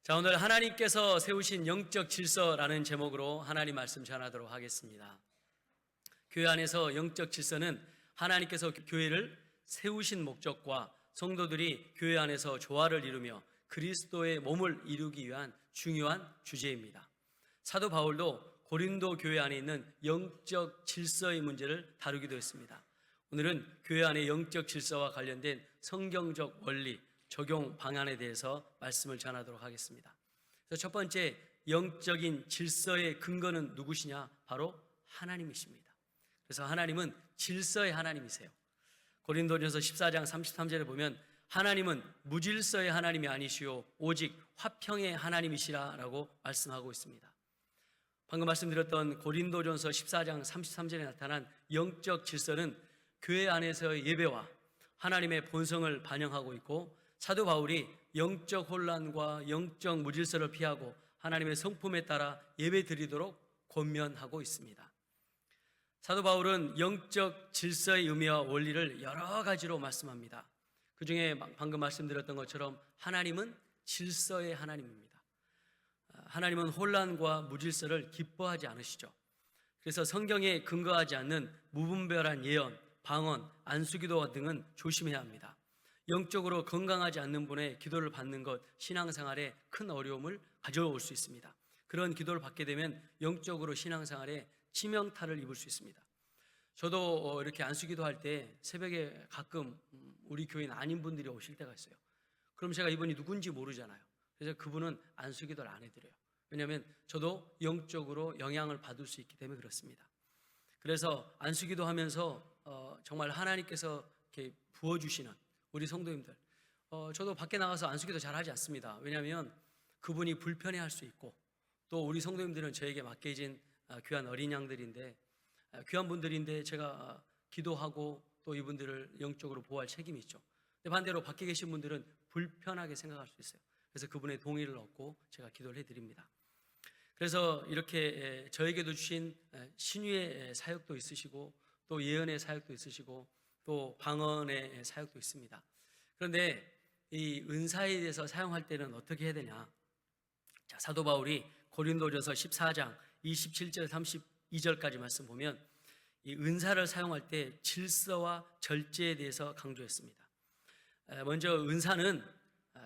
자, 오늘 하나님께서 세우신 영적 질서라는 제목으로 하나님 말씀 전하도록 하겠습니다. 교회 안에서 영적 질서는 하나님께서 교회를 세우신 목적과 성도들이 교회 안에서 조화를 이루며 그리스도의 몸을 이루기 위한 중요한 주제입니다. 사도 바울도 고린도 교회 안에 있는 영적 질서의 문제를 다루기도 했습니다. 오늘은 교회 안의 영적 질서와 관련된 성경적 원리, 적용 방안에 대해서 말씀을 전하도록 하겠습니다. 그래서 첫 번째 영적인 질서의 근거는 누구시냐? 바로 하나님이십니다. 그래서 하나님은 질서의 하나님이세요. 고린도전서 14장 33절에 보면 하나님은 무질서의 하나님이 아니시오 오직 화평의 하나님이시라라고 말씀하고 있습니다. 방금 말씀드렸던 고린도전서 14장 33절에 나타난 영적 질서는 교회 안에서의 예배와 하나님의 본성을 반영하고 있고, 사도 바울이 영적 혼란과 영적 무질서를 피하고 하나님의 성품에 따라 예배 드리도록 권면하고 있습니다. 사도 바울은 영적 질서의 의미와 원리를 여러 가지로 말씀합니다. 그 중에 방금 말씀드렸던 것처럼 하나님은 질서의 하나님입니다. 하나님은 혼란과 무질서를 기뻐하지 않으시죠. 그래서 성경에 근거하지 않는 무분별한 예언, 방언, 안수기도 등은 조심해야 합니다. 영적으로 건강하지 않는 분의 기도를 받는 것, 신앙생활에 큰 어려움을 가져올 수 있습니다. 그런 기도를 받게 되면 영적으로 신앙생활에 치명타를 입을 수 있습니다. 저도 이렇게 안수기도 할 때 새벽에 가끔 우리 교인 아닌 분들이 오실 때가 있어요. 그럼 제가 이분이 누군지 모르잖아요. 그래서 그분은 안수기도를 안 해드려요. 왜냐하면 저도 영적으로 영향을 받을 수 있기 때문에 그렇습니다. 그래서 안수기도 하면서 정말 하나님께서 이렇게 부어주시는 우리 성도님들, 저도 밖에 나가서 안수기도 잘 하지 않습니다. 왜냐하면 그분이 불편해할 수 있고, 또 우리 성도님들은 저에게 맡겨진 귀한 어린 양들인데, 귀한 분들인데 제가 기도하고 또 이분들을 영적으로 보호할 책임이 있죠. 근데 반대로 밖에 계신 분들은 불편하게 생각할 수 있어요. 그래서 그분의 동의를 얻고 제가 기도를 해드립니다. 그래서 이렇게 저에게도 주신 신유의 사역도 있으시고, 또 예언의 사역도 있으시고, 또 방언의 사역도 있습니다. 그런데 이 은사에 대해서 사용할 때는 어떻게 해야 되냐? 자, 사도 바울이 고린도전서 14장 27절 32절까지 말씀 보면 이 은사를 사용할 때 질서와 절제에 대해서 강조했습니다. 먼저 은사는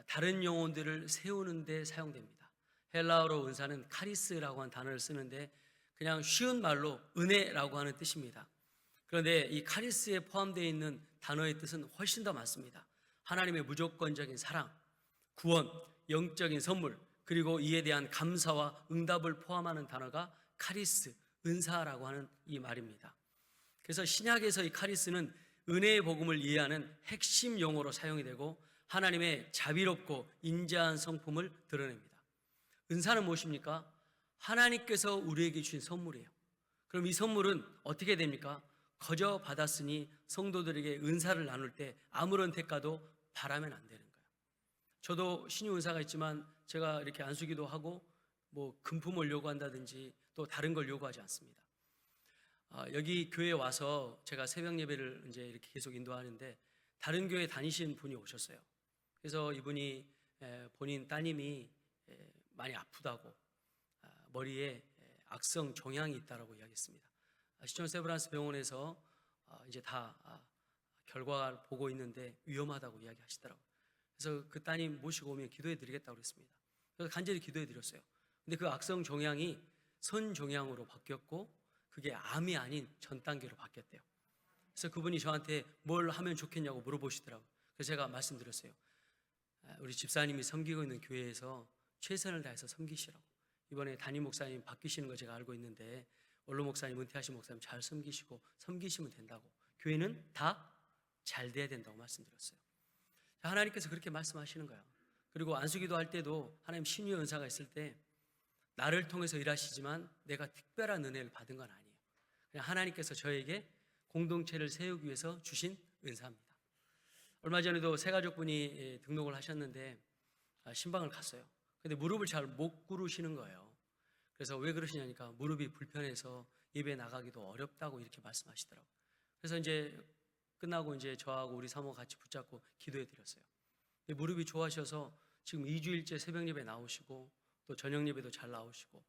다른 영혼들을 세우는 데 사용됩니다. 헬라어로 은사는 카리스라고 하는 단어를 쓰는데 그냥 쉬운 말로 은혜라고 하는 뜻입니다. 그런데 이 카리스에 포함되어 있는 단어의 뜻은 훨씬 더 많습니다. 하나님의 무조건적인 사랑, 구원, 영적인 선물, 그리고 이에 대한 감사와 응답을 포함하는 단어가 카리스, 은사라고 하는 이 말입니다. 그래서 신약에서 이 카리스는 은혜의 복음을 이해하는 핵심 용어로 사용이 되고 하나님의 자비롭고 인자한 성품을 드러냅니다. 은사는 무엇입니까? 하나님께서 우리에게 주신 선물이에요. 그럼 이 선물은 어떻게 됩니까? 거저 받았으니 성도들에게 은사를 나눌 때 아무런 대가도 바라면 안 되는 거예요. 저도 신유 은사가 있지만 제가 이렇게 안수기도 하고 뭐 금품을 요구한다든지 또 다른 걸 요구하지 않습니다. 여기 교회에 와서 제가 새벽 예배를 이제 이렇게 계속 인도하는데 다른 교회 다니시는 분이 오셨어요. 그래서 이분이 본인 따님이 많이 아프다고, 머리에 악성 종양이 있다라고 이야기했습니다. 시청 세브란스 병원에서 이제 다 결과를 보고 있는데 위험하다고 이야기하시더라고요. 그래서 그 따님 모시고 오면 기도해 드리겠다고 그랬습니다. 그래서 간절히 기도해 드렸어요. 근데 그 악성 종양이 선종양으로 바뀌었고 그게 암이 아닌 전 단계로 바뀌었대요. 그래서 그분이 저한테 뭘 하면 좋겠냐고 물어보시더라고요. 그래서 제가 말씀드렸어요. 우리 집사님이 섬기고 있는 교회에서 최선을 다해서 섬기시라고. 이번에 담임 목사님 바뀌시는 거 제가 알고 있는데 원로 목사님, 은퇴하신 목사님 잘 섬기시고 섬기시면 된다고. 교회는 다 잘 돼야 된다고 말씀드렸어요. 하나님께서 그렇게 말씀하시는 거예요. 그리고 안수기도 할 때도 하나님 신유의 은사가 있을 때 나를 통해서 일하시지만 내가 특별한 은혜를 받은 건 아니에요. 그냥 하나님께서 저에게 공동체를 세우기 위해서 주신 은사입니다. 얼마 전에도 세 가족분이 등록을 하셨는데 신방을 갔어요. 근데 무릎을 잘 못 꿇으시는 거예요. 그래서 왜 그러시냐니까 무릎이 불편해서 예배 나가기도 어렵다고 이렇게 말씀하시더라고요. 그래서 이제 끝나고 이제 저하고 우리 사모가 같이 붙잡고 기도해 드렸어요. 무릎이 좋아하셔서 지금 2주일째 새벽 예배 나오시고 또 저녁 예배도 잘 나오시고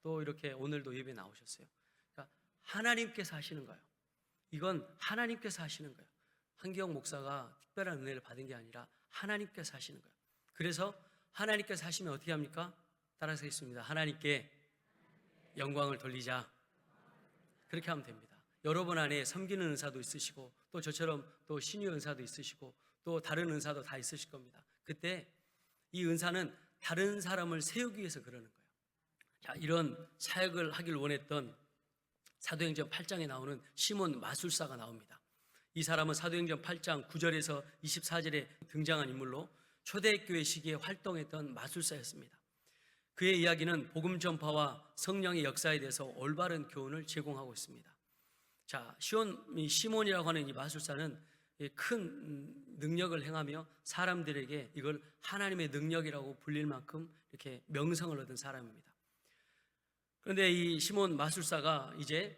또 이렇게 오늘도 예배 나오셨어요. 그러니까 하나님께서 하시는 거예요. 이건 하나님께서 하시는 거예요. 한기영 목사가 특별한 은혜를 받은 게 아니라 하나님께서 하시는 거예요. 그래서 하나님께서 하시면 어떻게 합니까? 따라서 있습니다. 하나님께 영광을 돌리자. 그렇게 하면 됩니다. 여러분 안에 섬기는 은사도 있으시고 또 저처럼 또 신유 은사도 있으시고 또 다른 은사도 다 있으실 겁니다. 그때 이 은사는 다른 사람을 세우기 위해서 그러는 거예요. 자, 이런 사역을 하길 원했던 사도행전 8장에 나오는 시몬 마술사가 나옵니다. 이 사람은 사도행전 8장 9절에서 24절에 등장한 인물로 초대교회 시기에 활동했던 마술사였습니다. 그의 이야기는 복음 전파와 성령의 역사에 대해서 올바른 교훈을 제공하고 있습니다. 자, 시몬이라고 하는 이 마술사는 큰 능력을 행하며 사람들에게 이걸 하나님의 능력이라고 불릴 만큼 이렇게 명성을 얻은 사람입니다. 그런데 이 시몬 마술사가 이제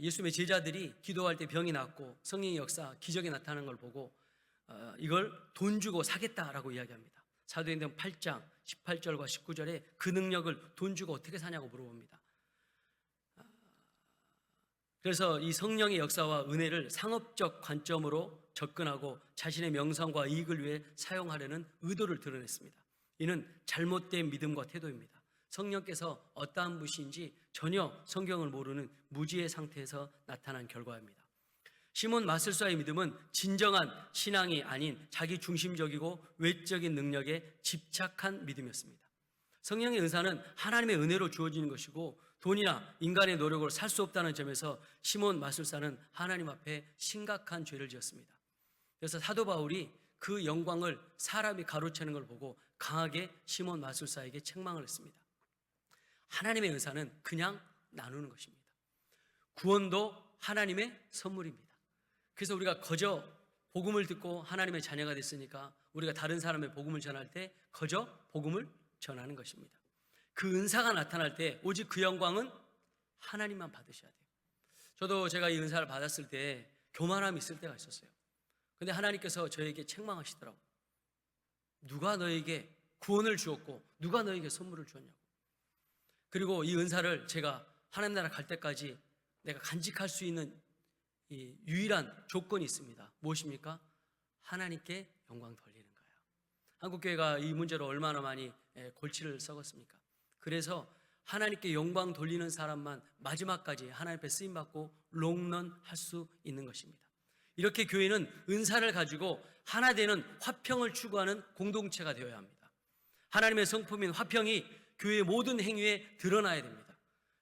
예수님의 제자들이 기도할 때 병이 낫고 성령의 역사, 기적이 나타나는 걸 보고 이걸 돈 주고 사겠다라고 이야기합니다. 사도행전 8장 18절과 19절에 그 능력을 돈 주고 어떻게 사냐고 물어봅니다. 그래서 이 성령의 역사와 은혜를 상업적 관점으로 접근하고 자신의 명성과 이익을 위해 사용하려는 의도를 드러냈습니다. 이는 잘못된 믿음과 태도입니다. 성령께서 어떠한 분이신지 전혀 성경을 모르는 무지의 상태에서 나타난 결과입니다. 시몬 마술사의 믿음은 진정한 신앙이 아닌 자기 중심적이고 외적인 능력에 집착한 믿음이었습니다. 성령의 은사는 하나님의 은혜로 주어지는 것이고 돈이나 인간의 노력으로 살 수 없다는 점에서 시몬 마술사는 하나님 앞에 심각한 죄를 지었습니다. 그래서 사도 바울이 그 영광을 사람이 가로채는 걸 보고 강하게 시몬 마술사에게 책망을 했습니다. 하나님의 은사는 그냥 나누는 것입니다. 구원도 하나님의 선물입니다. 그래서 우리가 거저 복음을 듣고 하나님의 자녀가 됐으니까 우리가 다른 사람의 복음을 전할 때 거저 복음을 전하는 것입니다. 그 은사가 나타날 때 오직 그 영광은 하나님만 받으셔야 돼요. 저도 제가 이 은사를 받았을 때 교만함이 있을 때가 있었어요. 근데 하나님께서 저에게 책망하시더라고요. 누가 너에게 구원을 주었고 누가 너에게 선물을 주었냐고. 그리고 이 은사를 제가 하나님 나라 갈 때까지 내가 간직할 수 있는 이 유일한 조건이 있습니다. 무엇입니까? 하나님께 영광 돌리는 거예요. 한국교회가 이 문제로 얼마나 많이 골치를 썩었습니까? 그래서 하나님께 영광 돌리는 사람만 마지막까지 하나님 앞에 쓰임받고 롱런 할 수 있는 것입니다. 이렇게 교회는 은사를 가지고 하나 되는 화평을 추구하는 공동체가 되어야 합니다. 하나님의 성품인 화평이 교회의 모든 행위에 드러나야 됩니다.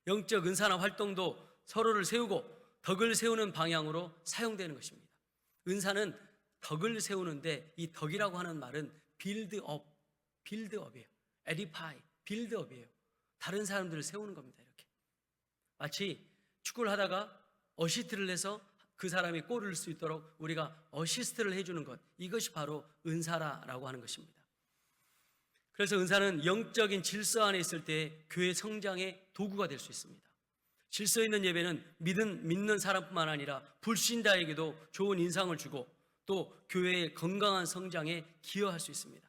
영적 은사나 활동도 서로를 세우고 덕을 세우는 방향으로 사용되는 것입니다. 은사는 덕을 세우는데 이 덕이라고 하는 말은 빌드업이에요. 에디파이, 빌드업이에요. 다른 사람들을 세우는 겁니다. 이렇게 마치 축구를 하다가 어시스트를 해서 그 사람이 골을 넣을 수 있도록 우리가 어시스트를 해주는 것, 이것이 바로 은사라고 하는 것입니다. 그래서 은사는 영적인 질서 안에 있을 때 교회 성장의 도구가 될 수 있습니다. 질서 있는 예배는 믿는 사람뿐만 아니라 불신자에게도 좋은 인상을 주고 또 교회의 건강한 성장에 기여할 수 있습니다.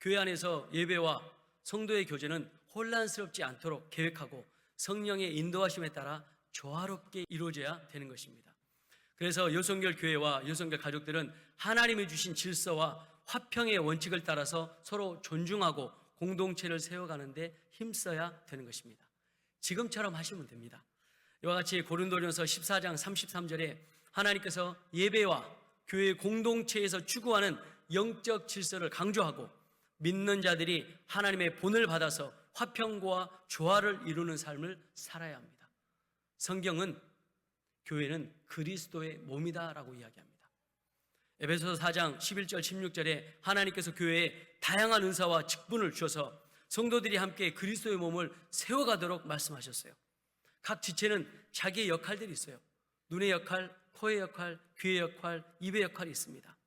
교회 안에서 예배와 성도의 교제는 혼란스럽지 않도록 계획하고 성령의 인도하심에 따라 조화롭게 이루어져야 되는 것입니다. 그래서 여성결 교회와 여성결 가족들은 하나님이 주신 질서와 화평의 원칙을 따라서 서로 존중하고 공동체를 세워가는데 힘써야 되는 것입니다. 지금처럼 하시면 됩니다. 이와 같이 고린도전서 14장 33절에 하나님께서 예배와 교회 공동체에서 추구하는 영적 질서를 강조하고 믿는 자들이 하나님의 본을 받아서 화평과 조화를 이루는 삶을 살아야 합니다. 성경은 교회는 그리스도의 몸이다라고 이야기합니다. 에베소서 4장 11절 16절에 하나님께서 교회에 다양한 은사와 직분을 주셔서 성도들이 함께 그리스도의 몸을 세워가도록 말씀하셨어요. 각 지체는 자기의 역할들이 있어요. 눈의 역할, 코의 역할, 귀의 역할, 입의 역할이 있습니다.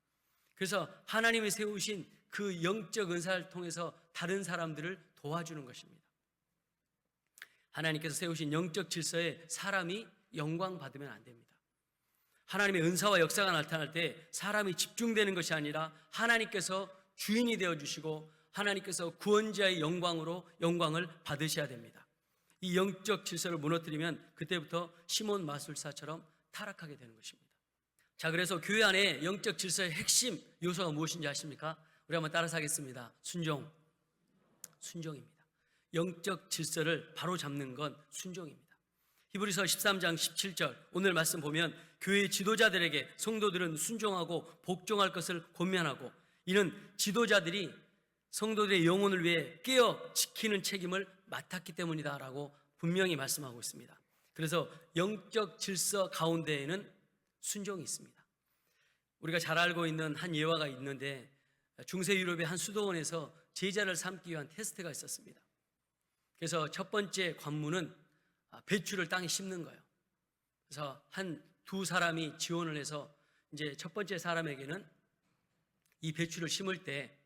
그래서 하나님이 세우신 그 영적 은사를 통해서 다른 사람들을 도와주는 것입니다. 하나님께서 세우신 영적 질서에 사람이 영광 받으면 안 됩니다. 하나님의 은사와 역사가 나타날 때 사람이 집중되는 것이 아니라 하나님께서 주인이 되어주시고 하나님께서 구원자의 영광을 받으셔야 됩니다. 이 영적 질서를 무너뜨리면 그때부터 시몬 마술사처럼 타락하게 되는 것입니다. 자, 그래서 교회 안에 영적 질서의 핵심 요소가 무엇인지 아십니까? 우리 한번 따라서 하겠습니다. 순종입니다. 영적 질서를 바로 잡는 건 순종입니다. 히브리서 13장 17절 오늘 말씀 보면 교회 지도자들에게 성도들은 순종하고 복종할 것을 권면하고, 이는 지도자들이 성도들의 영혼을 위해 깨어 지키는 책임을 맡았기 때문이다 라고 분명히 말씀하고 있습니다. 그래서 영적 질서 가운데에는 순종이 있습니다. 우리가 잘 알고 있는 한 예화가 있는데, 중세 유럽의 한 수도원에서 제자를 삼기 위한 테스트가 있었습니다. 그래서 첫 번째 관문은 배추를 땅에 심는 거예요. 그래서 한 두 사람이 지원을 해서 이제 첫 번째 사람에게는 이 배추를 심을 때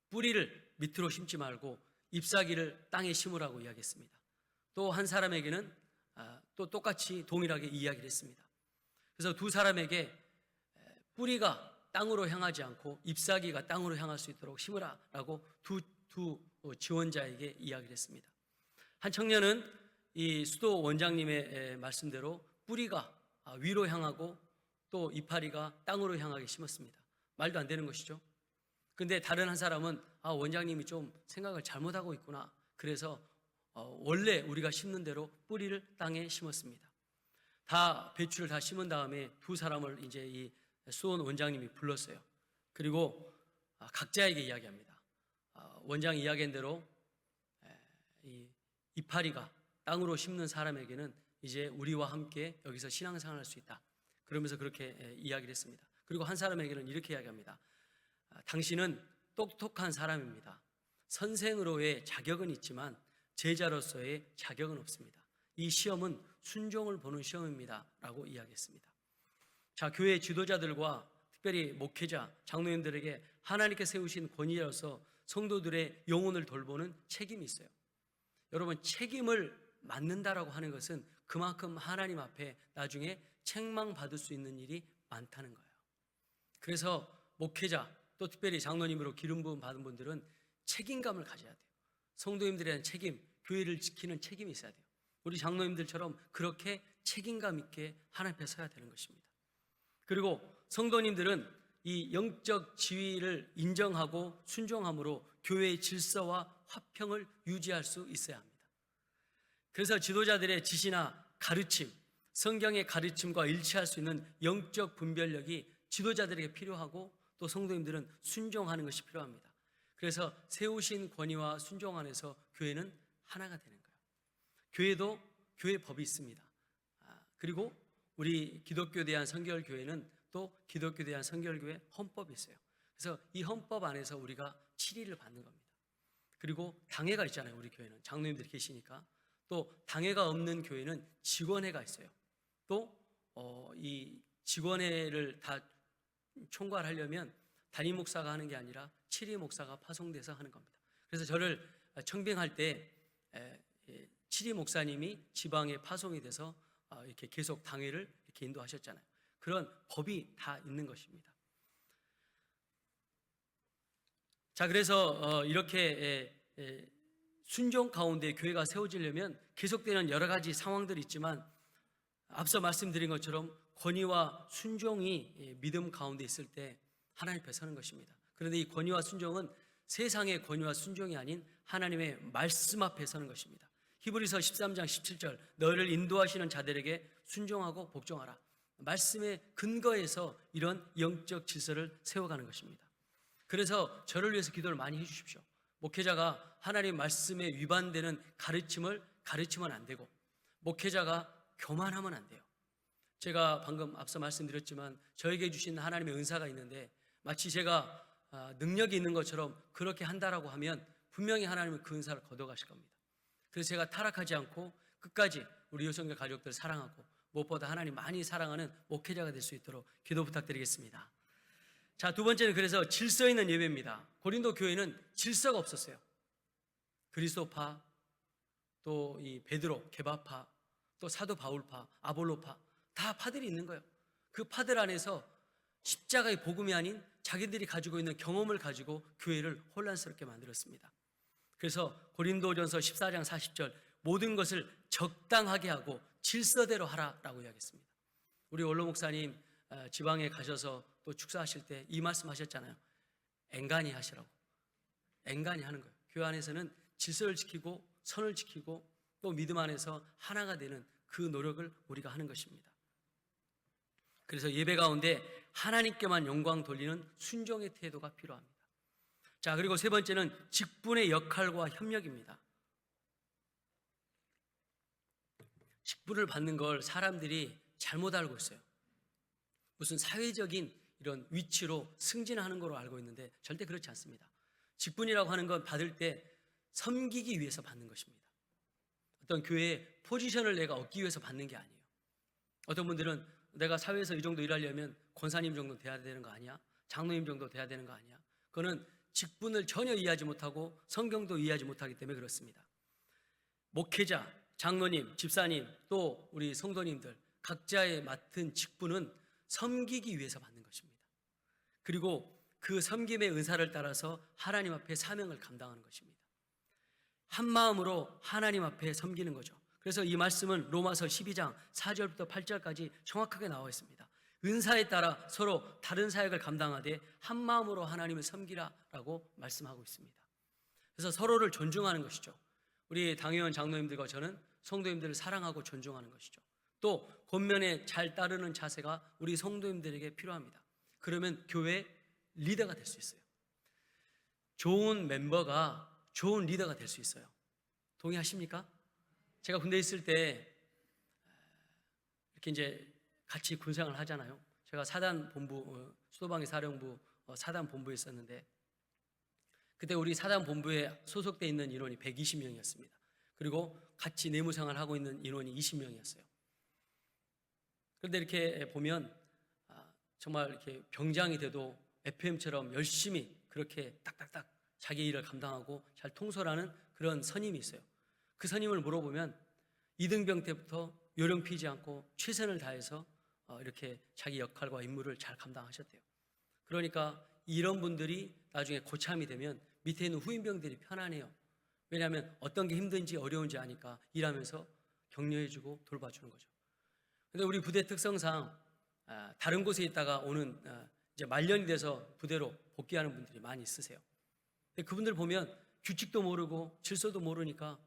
뿌리를 밑으로 심지 말고 잎사귀를 땅에 심으라고 이야기했습니다. 또 한 사람에게는 또 똑같이 동일하게 이야기를 했습니다. 그래서 두 사람에게 뿌리가 땅으로 향하지 않고 잎사귀가 땅으로 향할 수 있도록 심으라라고 두 지원자에게 이야기를 했습니다. 한 청년은 이 수도 원장님의 말씀대로 뿌리가 위로 향하고 또 이파리가 땅으로 향하게 심었습니다. 말도 안 되는 것이죠. 근데 다른 한 사람은 원장님이 좀 생각을 잘못하고 있구나. 그래서 원래 우리가 심는 대로 뿌리를 땅에 심었습니다. 다 배추를 다 심은 다음에 두 사람을 이제 이 수원 원장님이 불렀어요. 그리고 각자에게 이야기합니다. 원장이 이야기한 대로 이 이파리가 땅으로 심는 사람에게는 이제 우리와 함께 여기서 신앙생활을 할 수 있다. 그러면서 그렇게 이야기를 했습니다. 그리고 한 사람에게는 이렇게 이야기합니다. 당신은 똑똑한 사람입니다. 선생으로의 자격은 있지만 제자로서의 자격은 없습니다. 이 시험은 순종을 보는 시험입니다 라고 이야기했습니다. 자, 교회 지도자들과 특별히 목회자, 장로님들에게 하나님께 세우신 권위로서 성도들의 영혼을 돌보는 책임이 있어요. 여러분, 책임을 맡는다라고 하는 것은 그만큼 하나님 앞에 나중에 책망받을 수 있는 일이 많다는 거예요. 그래서 목회자, 또 특별히 장로님으로 기름 부음 받은 분들은 책임감을 가져야 돼요. 성도님들에 대한 책임, 교회를 지키는 책임이 있어야 돼요. 우리 장로님들처럼 그렇게 책임감 있게 하나님 앞에 서야 되는 것입니다. 그리고 성도님들은 이 영적 지위를 인정하고 순종함으로 교회의 질서와 화평을 유지할 수 있어야 합니다. 그래서 지도자들의 지시나 가르침, 성경의 가르침과 일치할 수 있는 영적 분별력이 지도자들에게 필요하고, 또 성도님들은 순종하는 것이 필요합니다. 그래서 세우신 권위와 순종 안에서 교회는 하나가 되는 거예요. 교회도 교회 법이 있습니다. 그리고 우리 기독교에 대한 성결교회는 또 기독교에 대한 성결교회 헌법이 있어요. 그래서 이 헌법 안에서 우리가 치리를 받는 겁니다. 그리고 당회가 있잖아요. 우리 교회는 장로님들이 계시니까. 또 당회가 없는 교회는 직원회가 있어요. 또 이 직원회를 다 총괄하려면 담임 목사가 하는 게 아니라 치리 목사가 파송돼서 하는 겁니다. 그래서 저를 청빙할 때 치리 목사님이 지방에 파송이 돼서 이렇게 계속 당회를 이렇게 인도하셨잖아요. 그런 법이 다 있는 것입니다. 자, 그래서 이렇게 순종 가운데 교회가 세워지려면 계속되는 여러 가지 상황들이 있지만, 앞서 말씀드린 것처럼 권위와 순종이 믿음 가운데 있을 때 하나님 앞에 서는 것입니다. 그런데 이 권위와 순종은 세상의 권위와 순종이 아닌 하나님의 말씀 앞에 서는 것입니다. 히브리서 13장 17절 너희를 인도하시는 자들에게 순종하고 복종하라. 말씀의 근거에서 이런 영적 질서를 세워가는 것입니다. 그래서 저를 위해서 기도를 많이 해주십시오. 목회자가 하나님 말씀에 위반되는 가르침을 가르치면 안 되고, 목회자가 교만하면 안 돼요. 제가 방금 앞서 말씀드렸지만 저에게 주신 하나님의 은사가 있는데, 마치 제가 능력이 있는 것처럼 그렇게 한다라고 하면 분명히 하나님은 그 은사를 거둬가실 겁니다. 그래서 제가 타락하지 않고 끝까지 우리 요성교 가족들 사랑하고, 무엇보다 하나님 많이 사랑하는 목회자가 될 수 있도록 기도 부탁드리겠습니다. 자, 두 번째는 그래서 질서 있는 예배입니다. 고린도 교회는 질서가 없었어요. 그리스도파, 또 이 베드로, 게바파, 또 사도 바울파, 아볼로파, 다 파들이 있는 거예요. 그 파들 안에서 십자가의 복음이 아닌 자기들이 가지고 있는 경험을 가지고 교회를 혼란스럽게 만들었습니다. 그래서 고린도전서 14장 40절 모든 것을 적당하게 하고 질서대로 하라라고 이야기했습니다. 우리 원로 목사님 지방에 가셔서 또 축사하실 때 이 말씀 하셨잖아요. 앵간히 하시라고. 앵간히 하는 거예요. 교회 안에서는 질서를 지키고 선을 지키고 또 믿음 안에서 하나가 되는 그 노력을 우리가 하는 것입니다. 그래서 예배 가운데 하나님께만 영광 돌리는 순종의 태도가 필요합니다. 자, 그리고 세 번째는 직분의 역할과 협력입니다. 직분을 받는 걸 사람들이 잘못 알고 있어요. 무슨 사회적인 이런 위치로 승진하는 거로 알고 있는데 절대 그렇지 않습니다. 직분이라고 하는 건 받을 때 섬기기 위해서 받는 것입니다. 어떤 교회의 포지션을 내가 얻기 위해서 받는 게 아니에요. 어떤 분들은 내가 사회에서 이 정도 일하려면 권사님 정도 돼야 되는 거 아니야? 장로님 정도 돼야 되는 거 아니야? 그거는 직분을 전혀 이해하지 못하고 성경도 이해하지 못하기 때문에 그렇습니다. 목회자, 장로님, 집사님, 또 우리 성도님들 각자의 맡은 직분은 섬기기 위해서 받는 것입니다. 그리고 그 섬김의 은사를 따라서 하나님 앞에 사명을 감당하는 것입니다. 한 마음으로 하나님 앞에 섬기는 거죠. 그래서 이 말씀은 로마서 12장 4절부터 8절까지 정확하게 나와 있습니다. 은사에 따라 서로 다른 사역을 감당하되 한 마음으로 하나님을 섬기라라고 말씀하고 있습니다. 그래서 서로를 존중하는 것이죠. 우리 당회원 장로님들과 저는 성도님들을 사랑하고 존중하는 것이죠. 또 권면에 잘 따르는 자세가 우리 성도님들에게 필요합니다. 그러면 교회 리더가 될 수 있어요. 좋은 멤버가 좋은 리더가 될 수 있어요. 동의하십니까? 제가 군대에 있을 때 이렇게 이제 같이 군생활을 하잖아요. 제가 사단 본부, 수도방위 사령부 사단 본부에 있었는데 그때 우리 사단 본부에 소속돼 있는 인원이 120명이었습니다. 그리고 같이 내무생활을 하고 있는 인원이 20명이었어요. 그런데 이렇게 보면 정말 이렇게 병장이 돼도 FM처럼 열심히 그렇게 딱딱딱 자기 일을 감당하고 잘 통솔하는 그런 선임이 있어요. 그 선임을 물어보면 이등병 때부터 요령 피지 않고 최선을 다해서 이렇게 자기 역할과 임무를 잘 감당하셨대요. 그러니까 이런 분들이 나중에 고참이 되면 밑에 있는 후임병들이 편안해요. 왜냐하면 어떤 게 힘든지 어려운지 아니까 일하면서 격려해주고 돌봐주는 거죠. 근데 우리 부대 특성상 다른 곳에 있다가 오는 이제 말년이 돼서 부대로 복귀하는 분들이 많이 있으세요. 근데 그분들 보면 규칙도 모르고 질서도 모르니까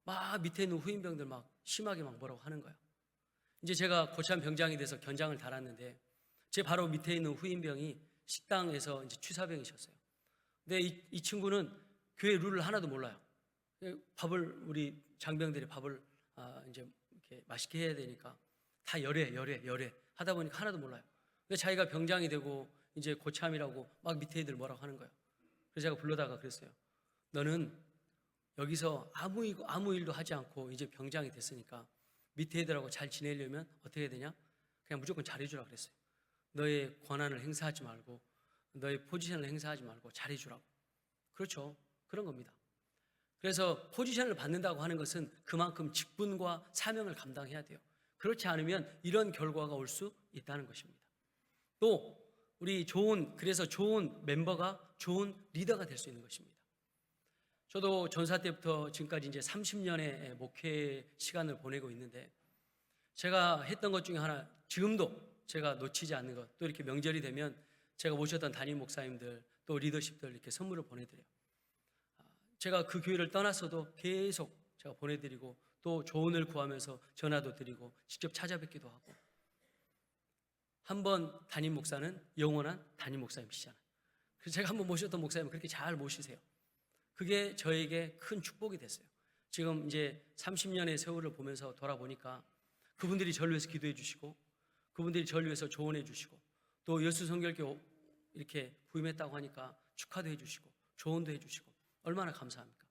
막 밑에 있는 후임병들 막 심하게 막 뭐라고 하는 거예요. 이제 제가 고참 병장이 돼서 견장을 달았는데 제 바로 밑에 있는 후임병이 식당에서 이제 취사병이셨어요. 근데 이 친구는 교회 룰을 하나도 몰라요. 밥을 우리 장병들이 밥을 이제 이렇게 맛있게 해야 되니까 다 열애 하다 보니까 하나도 몰라요. 근데 자기가 병장이 되고 이제 고참이라고 막 밑에 애들 뭐라고 하는 거예요. 그래서 제가 불러다가 그랬어요. 너는 여기서 아무 일도 하지 않고 이제 병장이 됐으니까 밑에 애들하고 잘 지내려면 어떻게 해야 되냐? 그냥 무조건 잘해주라 그랬어요. 너의 권한을 행사하지 말고 너의 포지션을 행사하지 말고 잘해주라고. 그렇죠. 그런 겁니다. 그래서 포지션을 받는다고 하는 것은 그만큼 직분과 사명을 감당해야 돼요. 그렇지 않으면 이런 결과가 올 수 있다는 것입니다. 또 그래서 좋은 멤버가 좋은 리더가 될 수 있는 것입니다. 저도 전사 때부터 지금까지 이제 30년의 목회 시간을 보내고 있는데 제가 했던 것 중에 하나, 지금도 제가 놓치지 않는 것, 또 이렇게 명절이 되면 제가 모셨던 담임 목사님들 또 리더십들 이렇게 선물을 보내드려요. 제가 그 교회를 떠났어도 계속 제가 보내드리고 또 조언을 구하면서 전화도 드리고 직접 찾아뵙기도 하고. 한 번 담임 목사는 영원한 담임 목사님이시잖아요. 그래서 제가 한번 모셨던 목사님은 그렇게 잘 모시세요. 그게 저에게 큰 축복이 됐어요. 지금 이제 30년의 세월을 보면서 돌아보니까 그분들이 저를 위해서 기도해 주시고 그분들이 저를 위해서 조언해 주시고 또 여수성결교 이렇게 부임했다고 하니까 축하도 해 주시고 조언도 해 주시고 얼마나 감사합니까?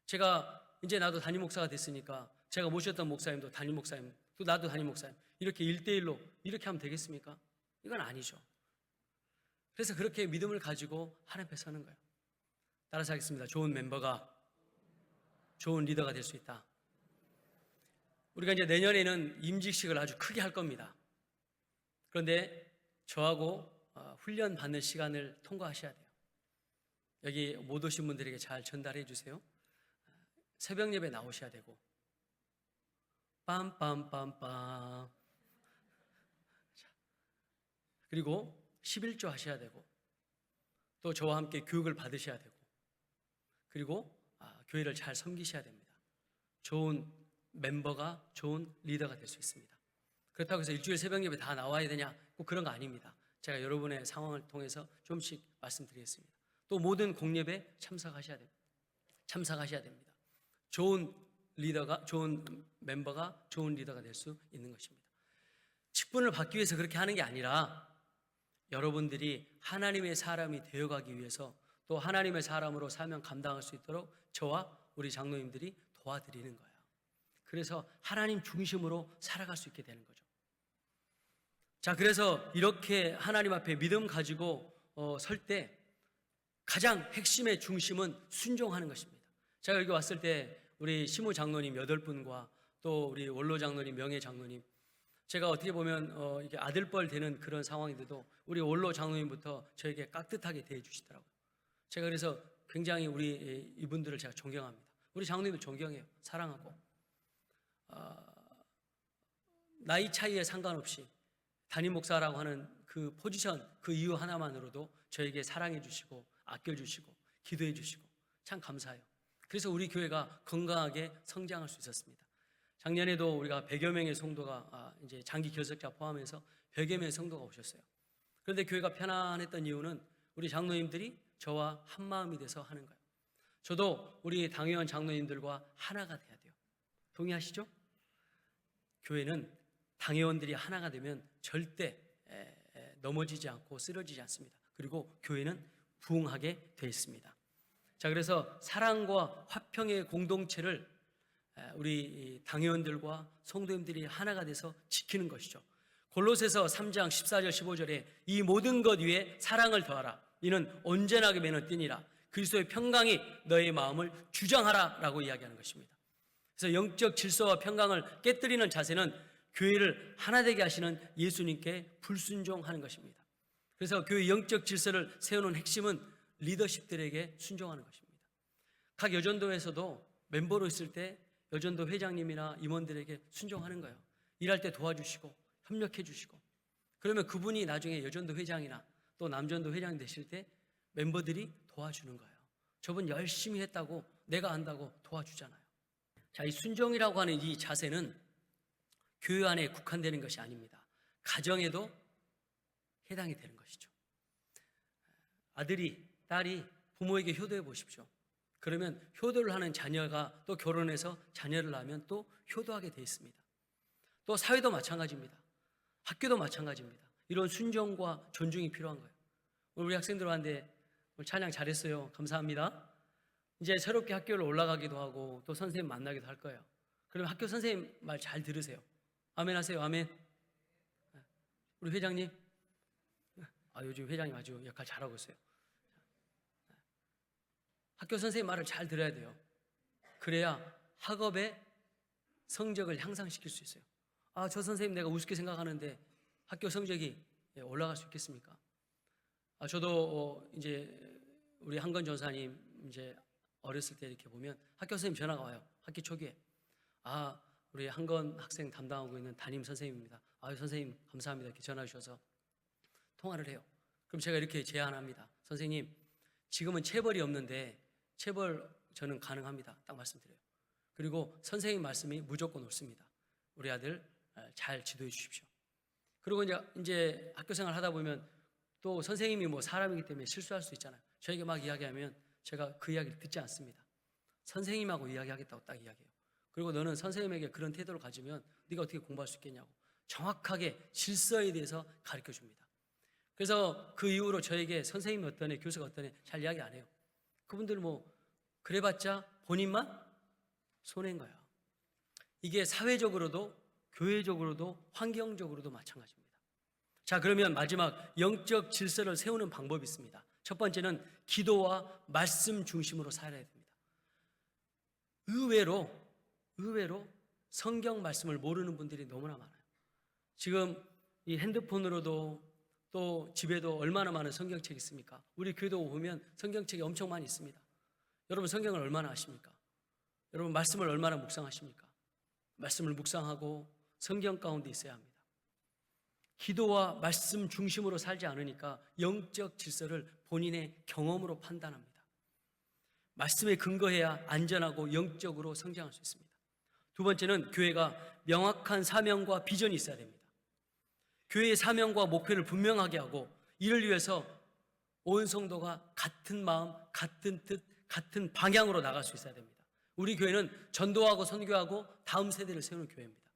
제가 이제 나도 담임 목사가 됐으니까 제가 모셨던 목사님도 담임 목사님, 또 나도 담임 목사님 이렇게 1대1로 이렇게 하면 되겠습니까? 이건 아니죠. 그래서 그렇게 믿음을 가지고 하나님 앞에 서는 거예요. 따라서 하겠습니다. 좋은 멤버가 좋은 리더가 될 수 있다. 우리가 이제 내년에는 임직식을 아주 크게 할 겁니다. 그런데 저하고 훈련 받는 시간을 통과하셔야 돼요. 여기 못 오신 분들에게 잘 전달해 주세요. 새벽 예배 나오셔야 되고, 빰빰빰빰. 그리고 11조 하셔야 되고, 또 저와 함께 교육을 받으셔야 되고, 그리고 교회를 잘 섬기셔야 됩니다. 좋은 멤버가 좋은 리더가 될 수 있습니다. 그렇다고 해서 일주일 새벽 예배 다 나와야 되냐? 꼭 그런 거 아닙니다. 제가 여러분의 상황을 통해서 좀씩 말씀드리겠습니다. 또 모든 공예배 참석하셔야 됩니다. 좋은 리더가, 좋은 멤버가 좋은 리더가 될 수 있는 것입니다. 직분을 받기 위해서 그렇게 하는 게 아니라 여러분들이 하나님의 사람이 되어가기 위해서 또 하나님의 사람으로 사명 감당할 수 있도록 저와 우리 장로님들이 도와드리는 거예요. 그래서 하나님 중심으로 살아갈 수 있게 되는 거죠. 자, 그래서 이렇게 하나님 앞에 믿음 가지고 설 때 가장 핵심의 중심은 순종하는 것입니다. 제가 여기 왔을 때 우리 시무 장로님 8분과 또 우리 원로 장로님, 명예 장로님, 제가 어떻게 보면 이게 아들뻘 되는 그런 상황인데도 우리 원로 장로님부터 저에게 깍듯하게 대해 주시더라고요. 제가 그래서 굉장히 우리 이분들을 제가 존경합니다. 우리 장로님을 존경해요. 사랑하고 나이 차이에 상관없이 담임 목사라고 하는 그 포지션, 그 이유 하나만으로도 저에게 사랑해 주시고 아껴 주시고 기도해 주시고 참 감사해요. 그래서 우리 교회가 건강하게 성장할 수 있었습니다. 작년에도 우리가 100여 명의 성도가 이제 장기 결석자 포함해서 100여 명의 성도가 오셨어요. 그런데 교회가 편안했던 이유는 우리 장로님들이 저와 한 마음이 돼서 하는 거예요. 저도 우리 당회원 장로님들과 하나가 돼야 돼요. 동의하시죠? 교회는 당회원들이 하나가 되면 절대 넘어지지 않고 쓰러지지 않습니다. 그리고 교회는 부흥하게 되어 있습니다. 자, 그래서 사랑과 화평의 공동체를 우리 당회원들과 성도님들이 하나가 돼서 지키는 것이죠. 골로새서 3장 14절 15절에 이 모든 것 위에 사랑을 더하라. 이는 온전하게 매는 띠니라. 그리스도의 평강이 너의 마음을 주장하라 라고 이야기하는 것입니다. 그래서 영적 질서와 평강을 깨뜨리는 자세는 교회를 하나 되게 하시는 예수님께 불순종하는 것입니다. 그래서 교회 영적 질서를 세우는 핵심은 리더십들에게 순종하는 것입니다. 각 여전도에서도 멤버로 있을 때 여전도 회장님이나 임원들에게 순종하는 거예요. 일할 때 도와주시고 협력해 주시고, 그러면 그분이 나중에 여전도 회장이나 또 남전도 회장이 되실 때 멤버들이 도와주는 거예요. 저분 열심히 했다고 내가 안다고 도와주잖아요. 자, 이 순종이라고 하는 이 자세는 교회 안에 국한되는 것이 아닙니다. 가정에도 해당이 되는 것이죠. 아들이, 딸이 부모에게 효도해 보십시오. 그러면 효도를 하는 자녀가 또 결혼해서 자녀를 낳으면 또 효도하게 되어 있습니다. 또 사회도 마찬가지입니다. 학교도 마찬가지입니다. 이런 순종과 존중이 필요한 거예요. 우리 학생들한테 찬양 잘했어요. 감사합니다. 이제 새롭게 학교를 올라가기도 하고 또 선생님 만나기도 할 거예요. 그러면 학교 선생님 말 잘 들으세요. 아멘 하세요. 아멘. 우리 회장님, 요즘 회장님 아주 역할 잘하고 있어요. 학교 선생님 말을 잘 들어야 돼요. 그래야 학업의 성적을 향상시킬 수 있어요. 저 선생님 내가 우습게 생각하는데 학교 성적이 올라갈 수 있겠습니까? 저도 이제 우리 한건 전사님 이제 어렸을 때 이렇게 보면 학교 선생님 전화가 와요. 학기 초기에. 우리 한건 학생 담당하고 있는 담임 선생님입니다. 선생님 감사합니다. 이렇게 전화 주셔서 통화를 해요. 그럼 제가 이렇게 제안합니다. 선생님, 지금은 체벌이 없는데 체벌 저는 가능합니다. 딱 말씀드려요. 그리고 선생님 말씀이 무조건 옳습니다. 우리 아들 잘 지도해 주십시오. 그리고 이제 학교 생활 하다 보면 또 선생님이 뭐 사람이기 때문에 실수할 수 있잖아요. 저에게 막 이야기하면 제가 그 이야기를 듣지 않습니다. 선생님하고 이야기하겠다고 딱 이야기해요. 그리고 너는 선생님에게 그런 태도를 가지면 네가 어떻게 공부할 수 있겠냐고 정확하게 질서에 대해서 가르쳐 줍니다. 그래서 그 이후로 저에게 선생님이 어떠네, 교수가 어떠네 잘 이야기 안 해요. 그분들 그래봤자 본인만 손해인 거예요. 이게 사회적으로도 교회적으로도 환경적으로도 마찬가지입니다. 자, 그러면 마지막 영적 질서를 세우는 방법이 있습니다. 첫 번째는 기도와 말씀 중심으로 살아야 됩니다. 의외로 성경 말씀을 모르는 분들이 너무나 많아요. 지금 이 핸드폰으로도 또 집에도 얼마나 많은 성경책이 있습니까? 우리 교회도 보면 성경책이 엄청 많이 있습니다. 여러분 성경을 얼마나 아십니까? 여러분 말씀을 얼마나 묵상하십니까? 말씀을 묵상하고 성경 가운데 있어야 합니다. 기도와 말씀 중심으로 살지 않으니까 영적 질서를 본인의 경험으로 판단합니다. 말씀에 근거해야 안전하고 영적으로 성장할 수 있습니다. 두 번째는 교회가 명확한 사명과 비전이 있어야 됩니다. 교회의 사명과 목표를 분명하게 하고 이를 위해서 온 성도가 같은 마음, 같은 뜻, 같은 방향으로 나갈 수 있어야 됩니다. 우리 교회는 전도하고 선교하고 다음 세대를 세우는 교회입니다.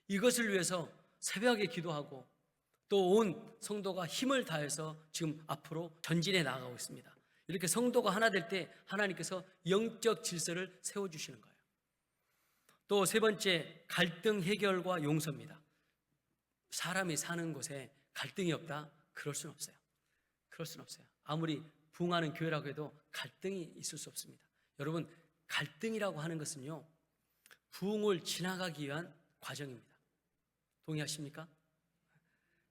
이것을 위해서 새벽에 기도하고 또 온 성도가 힘을 다해서 지금 앞으로 전진해 나가고 있습니다. 이렇게 성도가 하나 될 때 하나님께서 영적 질서를 세워주시는 거예요. 또 세 번째, 갈등 해결과 용서입니다. 사람이 사는 곳에 갈등이 없다? 그럴 수는 없어요. 그럴 수는 없어요. 아무리 부흥하는 교회라고 해도 갈등이 있을 수 없습니다. 여러분, 갈등이라고 하는 것은요, 부흥을 지나가기 위한 과정입니다. 동의하십니까?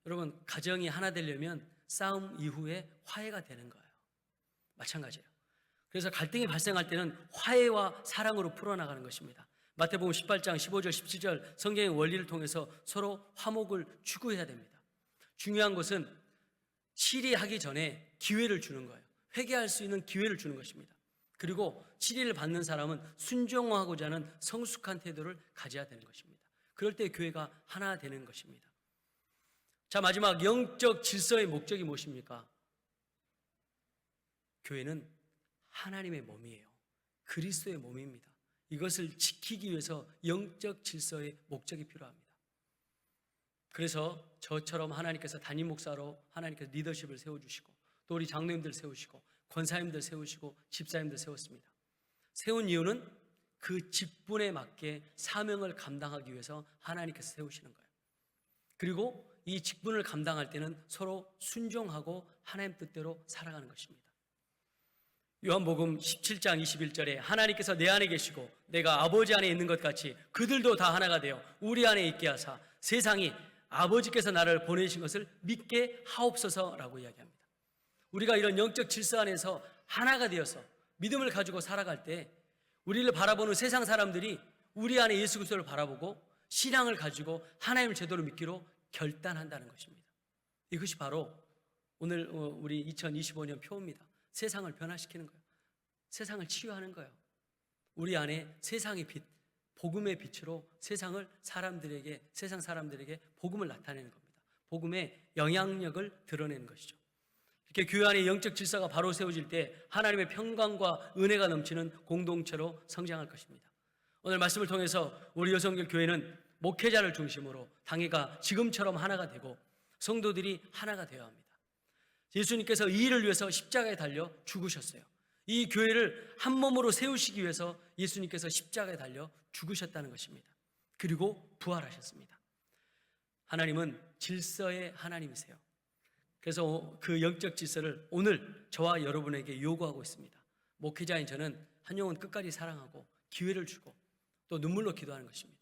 여러분, 가정이 하나 되려면 싸움 이후에 화해가 되는 거예요. 마찬가지예요. 그래서 갈등이 발생할 때는 화해와 사랑으로 풀어나가는 것입니다. 마태복음 18장 15절 17절 성경의 원리를 통해서 서로 화목을 추구해야 됩니다. 중요한 것은 치리하기 전에 기회를 주는 거예요. 회개할 수 있는 기회를 주는 것입니다. 그리고 치리를 받는 사람은 순종하고자 하는 성숙한 태도를 가져야 되는 것입니다. 그럴 때 교회가 하나 되는 것입니다. 자, 마지막 영적 질서의 목적이 무엇입니까? 교회는 하나님의 몸이에요. 그리스도의 몸입니다. 이것을 지키기 위해서 영적 질서의 목적이 필요합니다. 그래서 저처럼 하나님께서 담임 목사로 하나님께서 리더십을 세워주시고 또 우리 장로님들 세우시고 권사님들 세우시고 집사님들 세웠습니다. 세운 이유는 그 직분에 맞게 사명을 감당하기 위해서 하나님께서 세우시는 거예요. 그리고 이 직분을 감당할 때는 서로 순종하고 하나님 뜻대로 살아가는 것입니다. 요한복음 17장 21절에 하나님께서 내 안에 계시고 내가 아버지 안에 있는 것 같이 그들도 다 하나가 되어 우리 안에 있게 하사 세상이 아버지께서 나를 보내신 것을 믿게 하옵소서라고 이야기합니다. 우리가 이런 영적 질서 안에서 하나가 되어서 믿음을 가지고 살아갈 때 우리를 바라보는 세상 사람들이 우리 안에 예수 그리스도를 바라보고 신앙을 가지고 하나님을 제대로 믿기로 결단한다는 것입니다. 이것이 바로 오늘 우리 2025년 표입니다. 세상을 변화시키는 거예요. 세상을 치유하는 거예요. 우리 안에 세상의 빛, 복음의 빛으로 세상 사람들에게 복음을 나타내는 겁니다. 복음의 영향력을 드러내는 것이죠. 이렇게 교회 안에 영적 질서가 바로 세워질 때 하나님의 평강과 은혜가 넘치는 공동체로 성장할 것입니다. 오늘 말씀을 통해서 우리 여성교 교회는 목회자를 중심으로 당회가 지금처럼 하나가 되고 성도들이 하나가 되어야 합니다. 예수님께서 이 일을 위해서 십자가에 달려 죽으셨어요. 이 교회를 한 몸으로 세우시기 위해서 예수님께서 십자가에 달려 죽으셨다는 것입니다. 그리고 부활하셨습니다. 하나님은 질서의 하나님이세요. 그래서 그 영적 질서를 오늘 저와 여러분에게 요구하고 있습니다. 목회자인 저는 한 영혼 끝까지 사랑하고 기회를 주고 또 눈물로 기도하는 것입니다.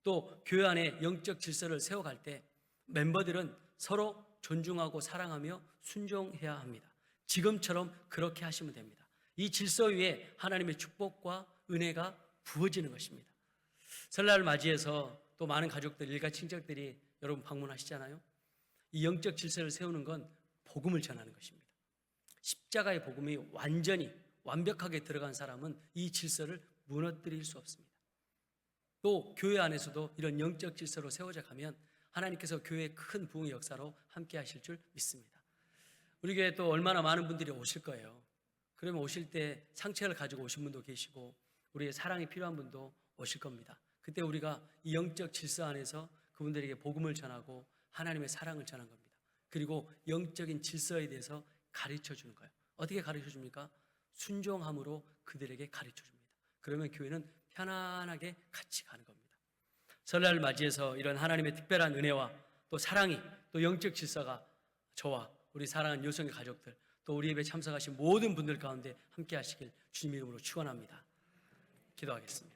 또 교회 안에 영적 질서를 세워갈 때 멤버들은 서로 존중하고 사랑하며 순종해야 합니다. 지금처럼 그렇게 하시면 됩니다. 이 질서 위에 하나님의 축복과 은혜가 부어지는 것입니다. 설날을 맞이해서 또 많은 가족들, 일가 친척들이 여러분 방문하시잖아요. 이 영적 질서를 세우는 건 복음을 전하는 것입니다. 십자가의 복음이 완전히 완벽하게 들어간 사람은 이 질서를 무너뜨릴 수 없습니다. 또 교회 안에서도 이런 영적 질서로 세워져 가면 하나님께서 교회의 큰 부흥의 역사로 함께 하실 줄 믿습니다. 우리 교회에 또 얼마나 많은 분들이 오실 거예요. 그러면 오실 때 상처를 가지고 오신 분도 계시고 우리의 사랑이 필요한 분도 오실 겁니다. 그때 우리가 이 영적 질서 안에서 그분들에게 복음을 전하고 하나님의 사랑을 전한 겁니다. 그리고 영적인 질서에 대해서 가르쳐 주는 거예요. 어떻게 가르쳐 줍니까? 순종함으로 그들에게 가르쳐 줍니다. 그러면 교회는 편안하게 같이 가는 겁니다. 설날을 맞이해서 이런 하나님의 특별한 은혜와 또 사랑이 또 영적 질서가 저와 우리 사랑하는 요성의 가족들 또 우리 예배 참석하신 모든 분들 가운데 함께 하시길 주님 이름으로 축원합니다. 기도하겠습니다.